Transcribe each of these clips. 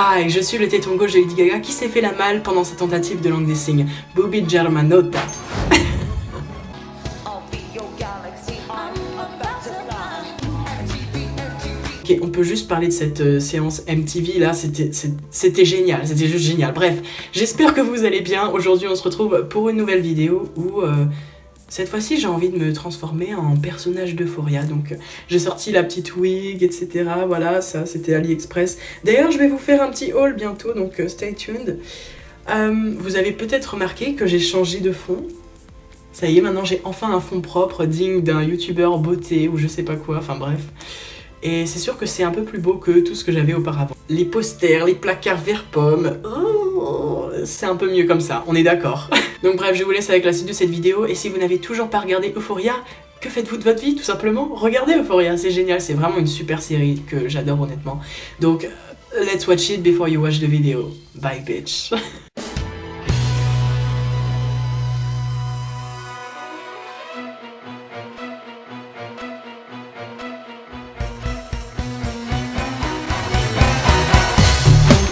Hi, je suis le téton gauche de Lady Gaga qui s'est fait la malle pendant sa tentative de langue des signes. Bobby Germanotta. Ok, on peut juste parler de cette séance MTV là, c'était génial, c'était juste génial. Bref, j'espère que vous allez bien. Aujourd'hui on se retrouve pour une nouvelle vidéo où cette fois-ci j'ai envie de me transformer en personnage d'Euphoria. Donc j'ai sorti la petite wig, etc. Voilà, ça c'était AliExpress. D'ailleurs je vais vous faire un petit haul bientôt, donc stay tuned. Vous avez peut-être remarqué que j'ai changé de fond. Ça y est, maintenant j'ai enfin un fond propre digne d'un youtubeur beauté ou je sais pas quoi, enfin bref. Et c'est sûr que c'est un peu plus beau que tout ce que j'avais auparavant. Les posters, les placards vert pomme, oh, c'est un peu mieux comme ça, on est d'accord. Donc bref, je vous laisse avec la suite de cette vidéo. Et si vous n'avez toujours pas regardé Euphoria, que faites-vous de votre vie tout simplement? Regardez Euphoria, c'est génial, c'est vraiment une super série que j'adore honnêtement. Donc, let's watch it before you watch the video. Bye bitch.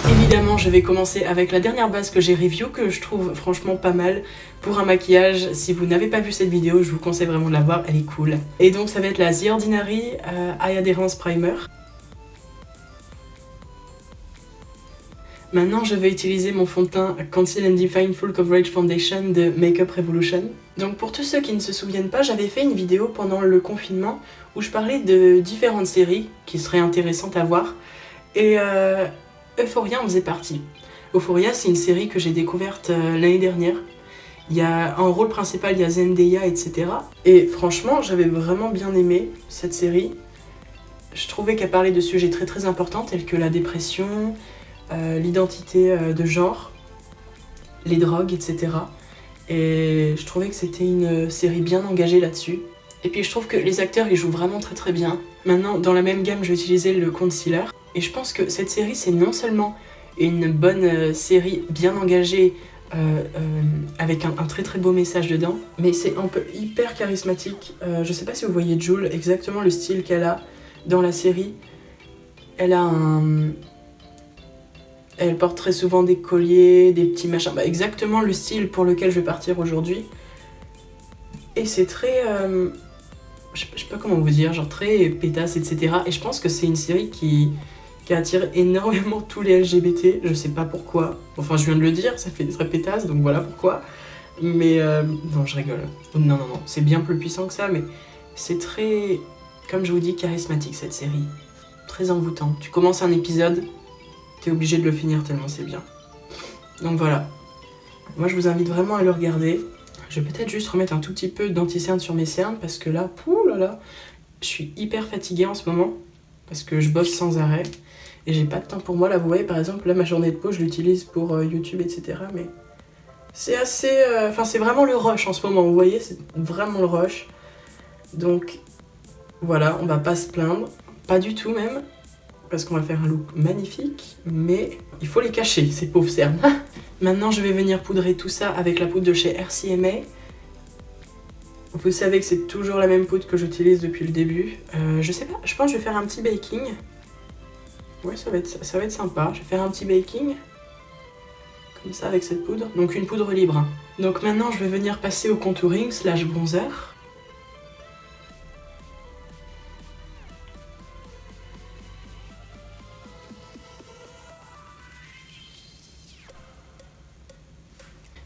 Évidemment, je vais commencer avec la dernière base que j'ai review, que je trouve franchement pas mal pour un maquillage. Si vous n'avez pas vu cette vidéo, je vous conseille vraiment de la voir, elle est cool. Et donc ça va être la The Ordinary Eye Adherence Primer. Maintenant, je vais utiliser mon fond de teint Conceal and Define Full Coverage Foundation de Makeup Revolution. Donc pour tous ceux qui ne se souviennent pas, j'avais fait une vidéo pendant le confinement où je parlais de différentes séries qui seraient intéressantes à voir. Et Euphoria en faisait partie. Euphoria, c'est une série que j'ai découverte l'année dernière. Il y a en rôle principal, il y a Zendaya, etc. Et franchement, j'avais vraiment bien aimé cette série. Je trouvais qu'elle parlait de sujets très très importants tels que la dépression, l'identité de genre, les drogues, etc. Et je trouvais que c'était une série bien engagée là-dessus. Et puis je trouve que les acteurs, ils jouent vraiment très très bien. Maintenant, dans la même gamme, je vais utiliser le concealer. Et je pense que cette série, c'est non seulement une bonne série bien engagée, avec un très très beau message dedans, mais c'est un peu hyper charismatique. Je sais pas si vous voyez Jewel, exactement le style qu'elle a dans la série. Elle porte très souvent des colliers, des petits machins. Bah, exactement le style pour lequel je vais partir aujourd'hui. Et c'est très... je sais pas comment vous dire, genre très pétasse, etc. Et je pense que c'est une série qui attire énormément tous les LGBT, je sais pas pourquoi. Enfin, je viens de le dire, ça fait très pétasse, donc voilà pourquoi. Mais non, je rigole. Non, c'est bien plus puissant que ça, mais c'est très, comme je vous dis, charismatique cette série. Très envoûtant. Tu commences un épisode, t'es obligé de le finir tellement c'est bien. Donc voilà. Moi, je vous invite vraiment à le regarder. Je vais peut-être juste remettre un tout petit peu d'anti-cerne sur mes cernes, parce que là, poulala, je suis hyper fatiguée en ce moment, parce que je bosse sans arrêt. Et j'ai pas de temps pour moi, là vous voyez par exemple, là ma journée de pause je l'utilise pour YouTube, etc. Mais c'est assez... Enfin c'est vraiment le rush en ce moment, vous voyez, c'est vraiment le rush. Donc voilà, on va pas se plaindre, pas du tout même, parce qu'on va faire un look magnifique, mais il faut les cacher, ces pauvres cernes. Maintenant je vais venir poudrer tout ça avec la poudre de chez RCMA. Vous savez que c'est toujours la même poudre que j'utilise depuis le début. Je sais pas, je pense que je vais faire un petit baking. Ouais, ça va être sympa. Je vais faire un petit baking, comme ça, avec cette poudre. Donc une poudre libre. Hein. Donc maintenant, je vais venir passer au contouring / bronzer.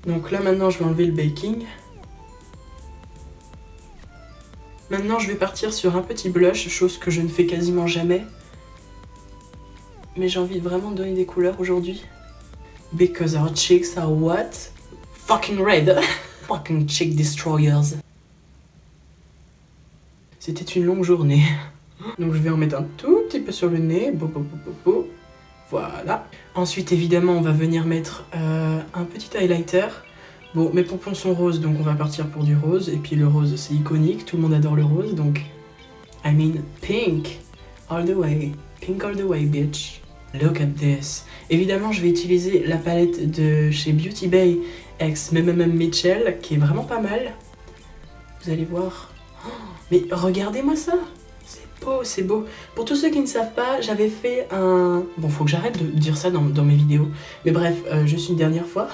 Donc là, maintenant, je vais enlever le baking. Maintenant, je vais partir sur un petit blush, chose que je ne fais quasiment jamais. Mais j'ai envie vraiment de donner des couleurs aujourd'hui. Because our cheeks are what? Fucking red. Fucking cheek destroyers. C'était une longue journée. Donc je vais en mettre un tout petit peu sur le nez. Voilà. Ensuite, évidemment, on va venir mettre un petit highlighter. Bon, mes pompons sont roses, donc on va partir pour du rose. Et puis le rose, c'est iconique. Tout le monde adore le rose, donc... I mean, pink. All the way. Pink all the way, bitch. Look at this. Évidemment, je vais utiliser la palette de chez Beauty Bay ex Mitchell, qui est vraiment pas mal. Vous allez voir. Oh, mais regardez-moi ça. C'est beau, c'est beau. Pour tous ceux qui ne savent pas, j'avais fait un... Bon, faut que j'arrête de dire ça dans mes vidéos. Mais bref, juste une dernière fois.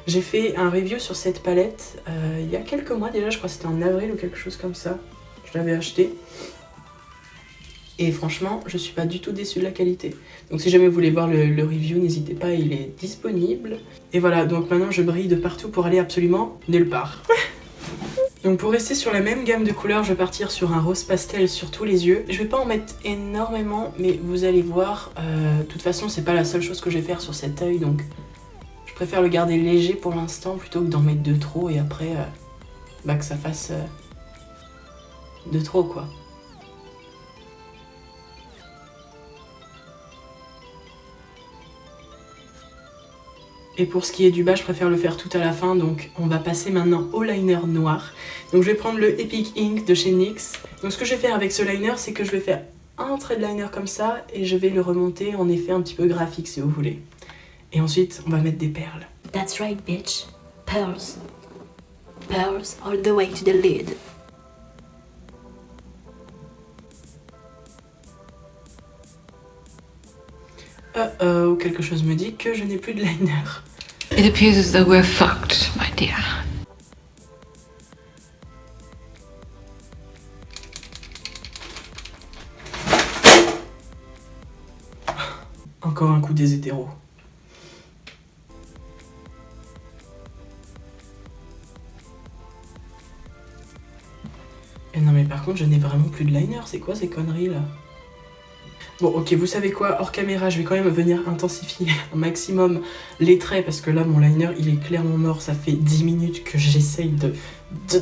J'ai fait un review sur cette palette il y a quelques mois déjà, je crois que c'était en avril ou quelque chose comme ça. Je l'avais acheté. Et franchement, je suis pas du tout déçue de la qualité. Donc si jamais vous voulez voir le review, n'hésitez pas, il est disponible. Et voilà, donc maintenant je brille de partout pour aller absolument nulle part. Donc pour rester sur la même gamme de couleurs, je vais partir sur un rose pastel sur tous les yeux. Je vais pas en mettre énormément, mais vous allez voir. De toute façon, c'est pas la seule chose que je vais faire sur cet œil, donc je préfère le garder léger pour l'instant plutôt que d'en mettre de trop et après que ça fasse de trop quoi. Et pour ce qui est du bas, je préfère le faire tout à la fin, donc on va passer maintenant au liner noir. Donc je vais prendre le Epic Ink de chez NYX. Donc ce que je vais faire avec ce liner, c'est que je vais faire un trait de liner comme ça, et je vais le remonter en effet un petit peu graphique si vous voulez. Et ensuite, on va mettre des perles. That's right, bitch. Pearls. Pearls all the way to the lid. Quelque chose me dit que je n'ai plus de liner. It appears as though we're fucked, my dear. Encore un coup des hétéros. Et non mais par contre, je n'ai vraiment plus de liner, c'est quoi ces conneries là? Bon ok, vous savez quoi, hors caméra, je vais quand même venir intensifier un maximum les traits parce que là mon liner il est clairement mort, ça fait 10 minutes que j'essaye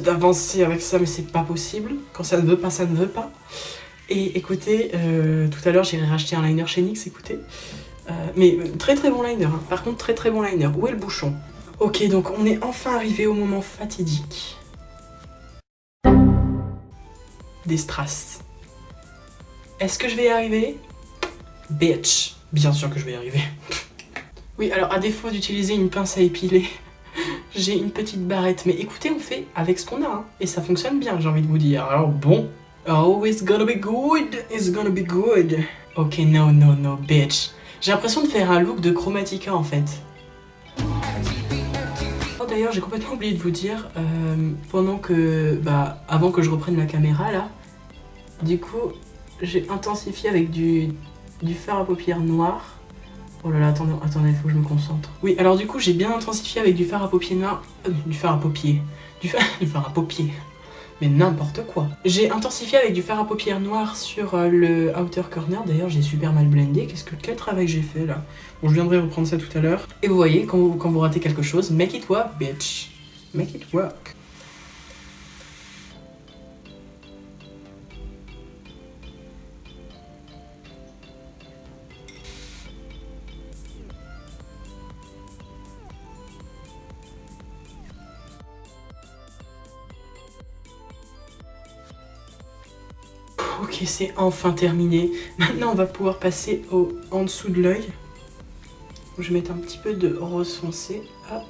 d'avancer avec ça mais c'est pas possible. Quand ça ne veut pas, ça ne veut pas. Et écoutez, tout à l'heure j'ai racheté un liner chez NYX, écoutez. Mais très très bon liner, hein. Par contre très très bon liner. Où est le bouchon? Ok, donc on est enfin arrivé au moment fatidique. Des strass. Est-ce que je vais y arriver? Bitch. Bien sûr que je vais y arriver. Oui, alors à défaut d'utiliser une pince à épiler, j'ai une petite barrette. Mais écoutez, on fait avec ce qu'on a, hein. Et ça fonctionne bien, j'ai envie de vous dire. Alors bon. Oh, it's gonna be good. It's gonna be good. Ok, no, no, no, bitch. J'ai l'impression de faire un look de Chromatica en fait. Oh, d'ailleurs, j'ai complètement oublié de vous dire, pendant que... avant que je reprenne la caméra là, du coup, j'ai intensifié avec du fard à paupières noir. Oh là là, attendez, il faut que je me concentre. Oui, alors du coup, j'ai bien intensifié avec du fard à paupières noir. Du fard à paupiers. Du fard à paupiers. Mais n'importe quoi. J'ai intensifié avec du fard à paupières noir sur le outer corner. D'ailleurs, j'ai super mal blendé. Quel travail j'ai fait là? Bon, je viendrai reprendre ça tout à l'heure. Et vous voyez, quand vous ratez quelque chose, make it work, bitch. Make it work. Ok, c'est enfin terminé. Maintenant, on va pouvoir passer en dessous de l'œil. Je vais mettre un petit peu de rose foncé. Hop.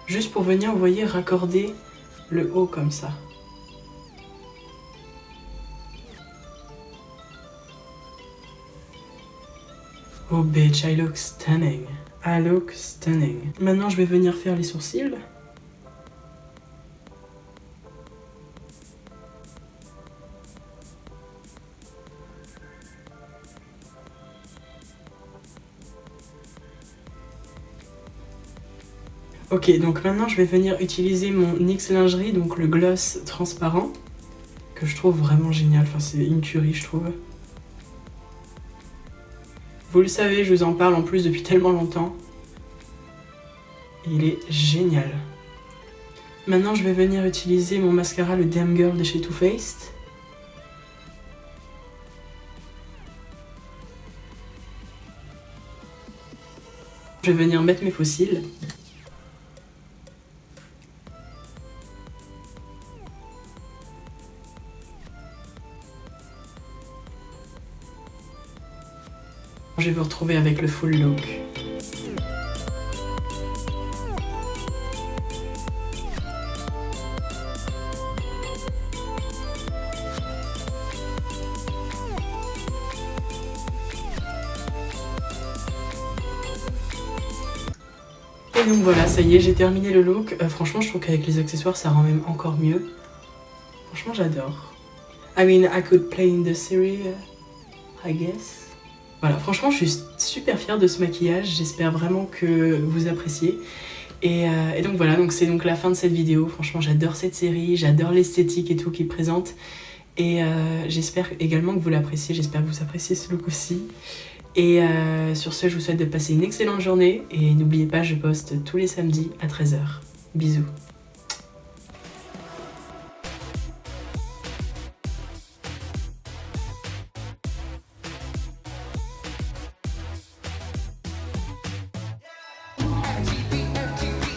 Juste pour venir, vous voyez, raccorder le haut comme ça. Oh bitch, I look stunning. I look stunning. Maintenant, je vais venir faire les sourcils. Ok, donc maintenant je vais venir utiliser mon NYX lingerie, donc le gloss transparent, que je trouve vraiment génial, enfin c'est une tuerie je trouve. Vous le savez, je vous en parle en plus depuis tellement longtemps. Il est génial. Maintenant je vais venir utiliser mon mascara, le Damn Girl de chez Too Faced. Je vais venir mettre mes faux cils. Je vais vous retrouver avec le full look. Et donc voilà, ça y est, j'ai terminé le look. Franchement, je trouve qu'avec les accessoires, ça rend même encore mieux. Franchement, j'adore. I mean, I could play in the series, I guess. Voilà, franchement, je suis super fière de ce maquillage. J'espère vraiment que vous appréciez. Et donc voilà, donc c'est donc la fin de cette vidéo. Franchement, j'adore cette série, j'adore l'esthétique et tout qu'il présente. Et j'espère également que vous l'appréciez. J'espère que vous appréciez ce look aussi. Et sur ce, je vous souhaite de passer une excellente journée. Et n'oubliez pas, je poste tous les samedis à 13h. Bisous.